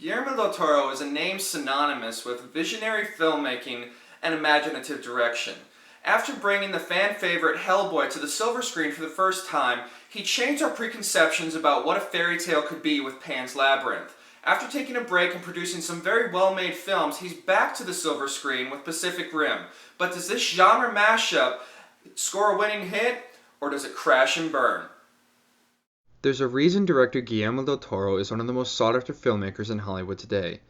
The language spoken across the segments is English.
Guillermo Del Toro is a name synonymous with visionary filmmaking and imaginative direction. After bringing the fan-favorite Hellboy to the silver screen for the first time, he changed our preconceptions about what a fairy tale could be with Pan's Labyrinth. After taking a break and producing some very well-made films, he's back to the silver screen with Pacific Rim. But does this genre mashup score a winning hit, or does it crash and burn? There's a reason director Guillermo Del Toro is one of the most sought-after filmmakers in Hollywood today.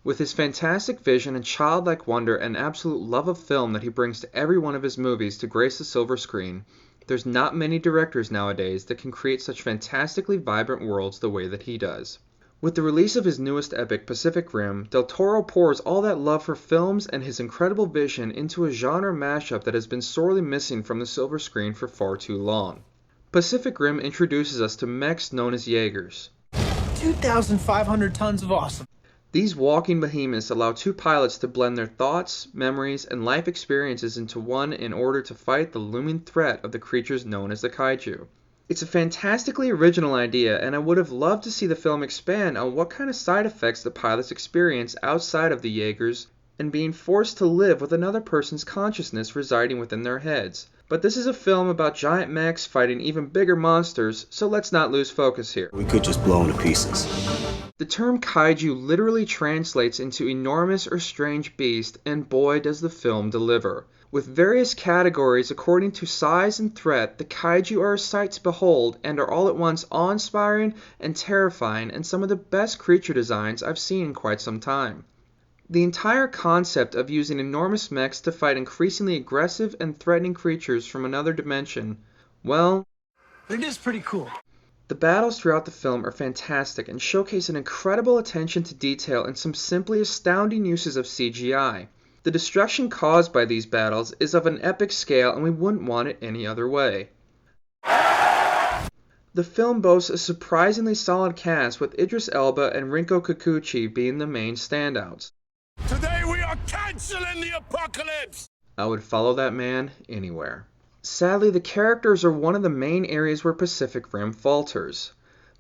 With his fantastic vision and childlike wonder and absolute love of film that he brings to every one of his movies to grace the silver screen, there's not many directors nowadays that can create such fantastically vibrant worlds the way that he does. With the release of his newest epic, Pacific Rim, Del Toro pours all that love for films and his incredible vision into a genre mashup that has been sorely missing from the silver screen for far too long. Pacific Rim introduces us to mechs known as Jaegers. 2,500 tons of awesome. These walking behemoths allow two pilots to blend their thoughts, memories, and life experiences into one in order to fight the looming threat of the creatures known as the kaiju. It's a fantastically original idea, and I would have loved to see the film expand on what kind of side effects the pilots experience outside of the Jaegers and being forced to live with another person's consciousness residing within their heads. But this is a film about giant mechs fighting even bigger monsters, so let's not lose focus here. We could just blow them to pieces. The term kaiju literally translates into enormous or strange beast, and boy does the film deliver. With various categories according to size and threat, the kaiju are a sight to behold and are all at once awe-inspiring and terrifying, and some of the best creature designs I've seen in quite some time. The entire concept of using enormous mechs to fight increasingly aggressive and threatening creatures from another dimension, well, It is pretty cool. the battles throughout the film are fantastic and showcase an incredible attention to detail and some simply astounding uses of CGI. The destruction caused by these battles is of an epic scale, and we wouldn't want it any other way. The film boasts a surprisingly solid cast, with Idris Elba and Rinko Kikuchi being the main standouts. Today we are canceling the apocalypse! I would follow that man anywhere. Sadly, the characters are one of the main areas where Pacific Rim falters.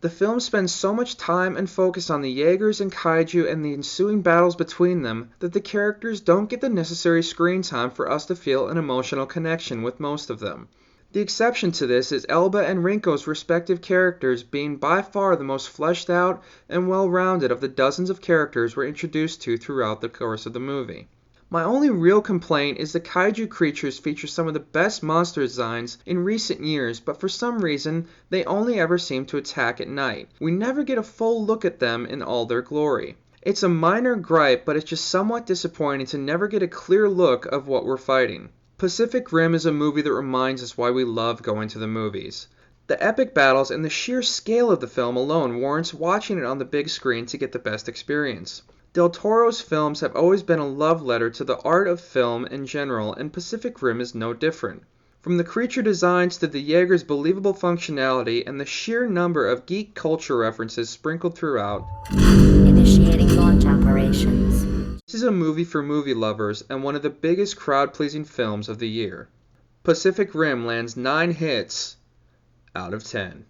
The film spends so much time and focus on the Jaegers and kaiju and the ensuing battles between them that the characters don't get the necessary screen time for us to feel an emotional connection with most of them. The exception to this is Elba and Rinko's respective characters being by far the most fleshed out and well-rounded of the dozens of characters we're introduced to throughout the course of the movie. My only real complaint is the kaiju creatures feature some of the best monster designs in recent years, but for some reason, they only ever seem to attack at night. We never get a full look at them in all their glory. It's a minor gripe, but it's just somewhat disappointing to never get a clear look of what we're fighting. Pacific Rim is a movie that reminds us why we love going to the movies. The epic battles and the sheer scale of the film alone warrants watching it on the big screen to get the best experience. Del Toro's films have always been a love letter to the art of film in general, and Pacific Rim is no different. From the creature designs to the Jaeger's believable functionality and the sheer number of geek culture references sprinkled throughout, Initiating launch operations. This is a movie for movie lovers and one of the biggest crowd-pleasing films of the year. Pacific Rim lands 9 hits out of 10.